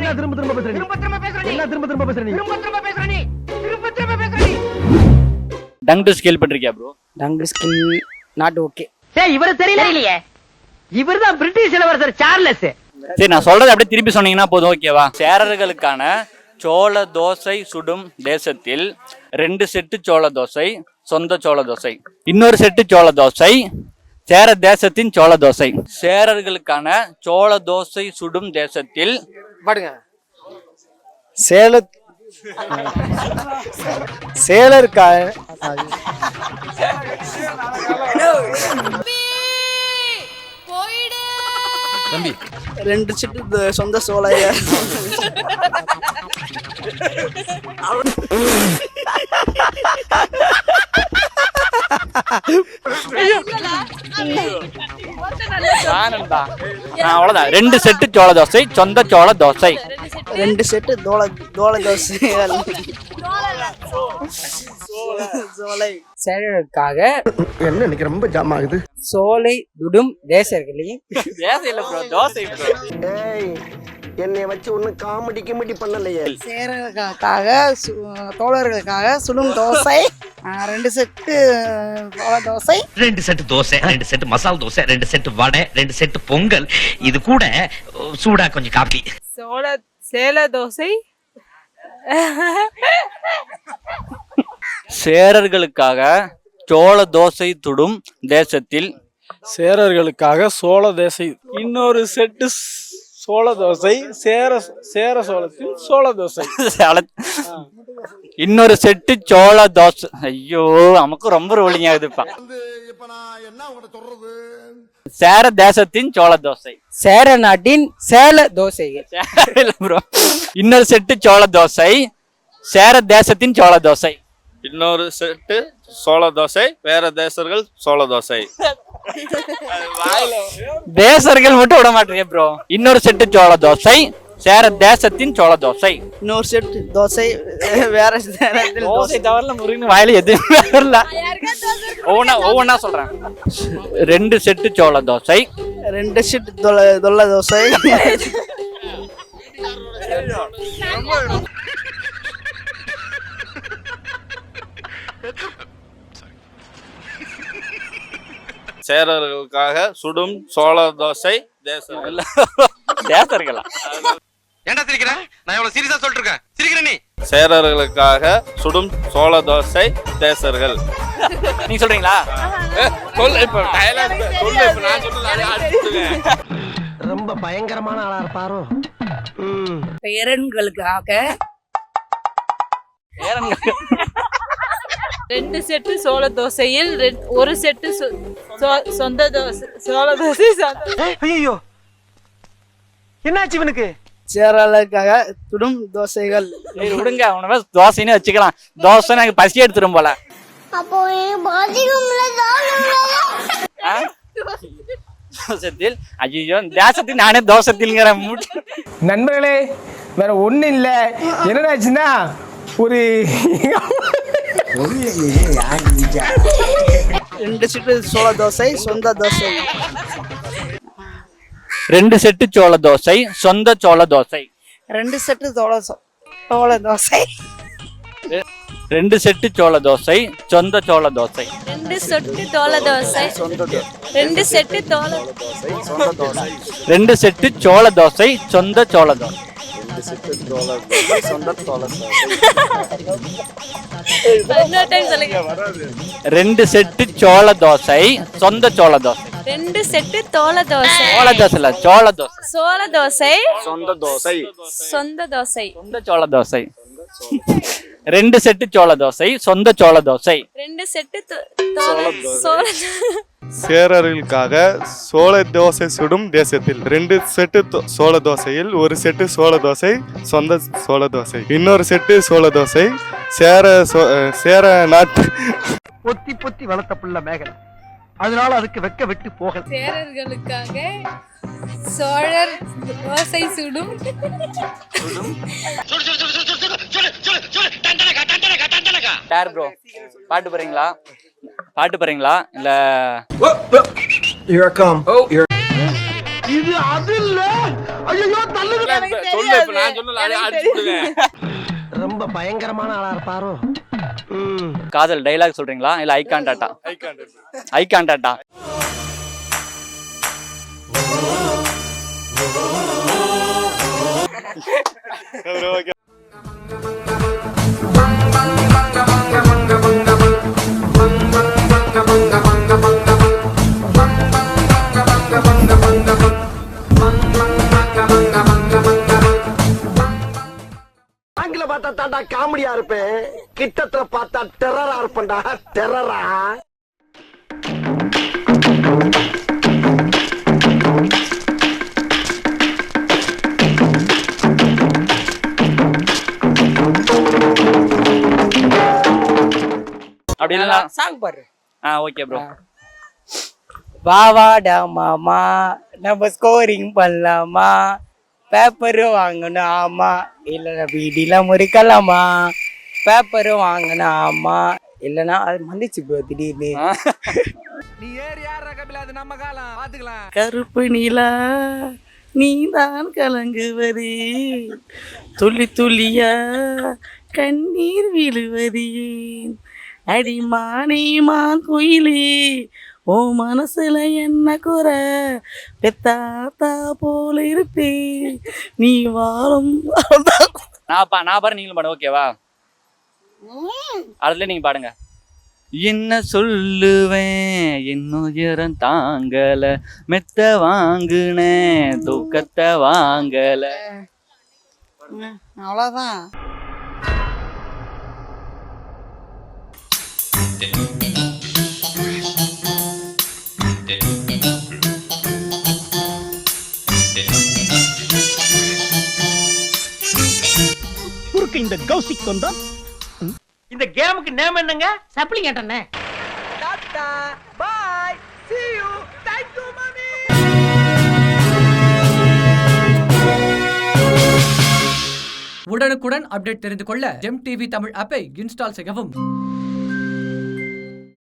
என்ன திரும்ப திரும்ப பேசுற நீ? என்ன திரும்ப திரும்ப பேசுற நீ? டங் டு ஸ்கேல் பண்றியா bro? Tongue skill not okay. டேய் இவர தெரியலையே. இவர்தான் பிரிட்டிஷ் இளவரசர் சார்லஸ். சரி நான் சொல்றது அப்படியே திருப்பி சொன்னீங்கன்னா போதும் ஓகேவா? சேரர்களுக்கான சோள தோசை சுடும் தேசத்தில் 2 செட்டு சோள தோசை, சொந்த சோள தோசை. இன்னொரு செட்டு சோள தோசை, சேர தேசத்தின் சோள தோசை. சேரர்களுக்கான சோள தோசை சுடும் தேசத்தில் பாடுங்க. சேலருக்காக தம்பி 2 செட்டு சொந்த சோளைய. அவ்வளவுதான். 2 செட்டு சோள தோசை, சொந்த சோள தோசை. 2 செட்டு தோள தோசைகள். சோலை. சேரருக்காக என்ன இன்னைக்கு ரொம்ப ஜாம் ஆகுது. சோலை துடும் தேசர்களையும் என்னைய வச்சு ஒண்ணு காமெடி கிமெடி பண்ணலையே. சேரர்களுக்காக தோழர்களுக்காக சுடும் தோசை 2 செட்டு சோள தோசை, 2 செட்டு தோசை, 2 செட்டு மசால் தோசை, 2 செட்டு வடை, 2 செட்டு பொங்கல், இது கூட சூடா கொஞ்சம் காபி. சேல தோசை. சேரர்களுக்காக சோள தோசை துடும் தேசத்தில் சேரர்களுக்காக சோள தோசை, இன்னொரு செட்டு சோள தோசை, சேர சோளத்தில் சோள தோசை. இன்னொரு செட்டு சோள தோசை. ஐயோ நமக்கு ரொம்ப ரோலிங் ஆகுதுப்பா. சேர தேசத்தின் சோள தோசை, சேர நாட்டின் சேல தோசைகள். ப்ரோ இன்னொரு செட்டு சோள தோசை, சேர தேசத்தின் சோள தோசை. இன்னொரு செட்டு சோள தோசை, வேற தேசர்கள் சோள தோசை. தேசர்கள் மட்டும் விட மாட்டீங்க ப்ரோ. இன்னொரு செட்டு சோள தோசை, சேர தேசத்தின் சோள தோசை. இன்னொரு செட்டு தோசை வேற தோசை தவறல முருகன் வாயில எதுவுமே வரல. ஒவ்வொன்னா சொல்றேன். 2 செட்டு சோள தோசை, 2 செட்டு தொல்ல தோசை. சேரர்களுக்காக சுடும் சோள தோசை தேசர்களா? ஏன்டா சிரிக்கிற? நான் எவ்வளவு சீரியஸா சொல்லிட்டு இருக்கேன். சிரிக்கிற நீ? சேரர்களுக்காக சுடும் சோள தோசை தேசர்கள். நீங்க சொல்றீங்களா? சொல்லு இப்ப டயலாக் சொல்லு. இப்ப நான் சொல்றேன். ரொம்ப பயங்கரமான ஆளா இருப்பாரோ. பேரன்களுக்காக 2 செட்டு சோள தோசையில் 1 செட்டு சொந்த தோசை சோள தோசை. ஐயோ என்னாச்சு இவனுக்கு? சேரர்களுக்காக சுடும் தோசைகள். விடுங்க அவனவே தோசைன்னு வச்சுக்கலாம். தோசை எனக்கு பசி எடுத்துரும் போல. தோசத்தில் ஐயோ தேசத்தில் நானே தோசத்தில்ங்கிற நண்பர்களே வேற ஒண்ணு இல்ல. என்னடாச்சுன்னா ஒரு 2 செட்டு சோள தோசை, சொந்த தோசை. 2 செட்டு சோள தோசை, சொந்த சோள தோசை. 2 செட்டு சோள தோசை. 2 செட்டு சோள தோசை, சொந்த சோள தோசை. 2 செட்டு தோள தோசை, 2 செட்டு தோள தோசை, 2 செட்டு சோள தோசை, சொந்த சோள தோசை. 2 செட்டு சோள தோசை, சொந்த சோள தோசை. 2 செட்டு சோள தோசை, சொந்த சோள தோசை. 2 செட்டு தோள தோசை. சோள தோசை இல்ல, சோள தோசை. சோள தோசை, சொந்த தோசை, சொந்த தோசை. சொந்த சோள தோசை. 2 செட்டு சோள தோசை, சொந்த சோள தோசை. 2 செட்டு சோள. சேரர்களுக்காக சோள தோசை சுடும் தேசத்தில் 2 செட்டு சோள தோசையில் 1 செட்டு சோள தோசை, சொந்த சோள தோசை. இன்னொரு செட்டு சோள தோசை, சேர நாட்டு. பொத்தி பொத்தி வளர்த்த புள்ள மேகல், அதனால அதுக்கு வெக்க விட்டு போகல. சேரர்களுக்காக சோழர் தோசை சுடும். யார் ப்ரோ பாட்டு போறீங்களா? பாட்டு போறீங்களா இல்ல? இது அது இல்ல. ஐயோ தள்ளுங்க. சொல்லு, இப்ப நான் சொன்னல அதை அடிச்சு விடுவேன். ரொம்ப பயங்கரமான ஆளா இருப்பாரோ. காதல் டைலாக் சொல்றீங்களா இல்ல ஐ கான்டாக்டா? ஐ கான்டாக்டா. ஆங்கில பார்த்தா தாண்டா காமெடியா இருப்பேன், கிட்டத்துல பார்த்தா டெரரா இருப்பேன்டா. டெரரா. அப்படி இல்ல சாங் பாரு. Okay bro. வாவாடா மாமா நம்ம ஸ்கோரிங் பண்ணலாமா, பேப்பரும் வாங்கணும் ஆமா, இல்லைன்னா வீடிலாம் முறிக்கலாமா, பேப்பரும் வாங்கணும் ஆமா, இல்லைன்னா அது மந்திச்சு ப்ரோ திடீர்னு. நீ ஏறி யார கபில, அது நம்ம காலம் பாத்துக்கலாம். கருப்பு நிலா நீதான் கலங்குவது, துளி துளியா கண்ணீர் விழுவது, அடிமானே மான் குயிலே ஓ மனசுல என்ன குறை, பெத்தாத்தா போல இருப்பே நீ வாழும். நான் பாரு நீங்களும் பாடு ஓகேவா? அதுல நீங்க பாடுங்க. என்ன சொல்லுவேன் என்னுயரம் தாங்கல, மெத்த வாங்குனேன் தூக்கத்தை வாங்கல. அவ்வளோதான். இந்த கௌசிக் கொண்டா. இந்த கேமுக்கு நேம் என்னங்க? சப்ளிகேட் அண்ணே. Tata bye see you thank you mami. உடனுக்குடன் அப்டேட் தெரிந்து கொள்ள ஜெம் டிவி தமிழ் ஆப்பை இன்ஸ்டால் செய்யவும்.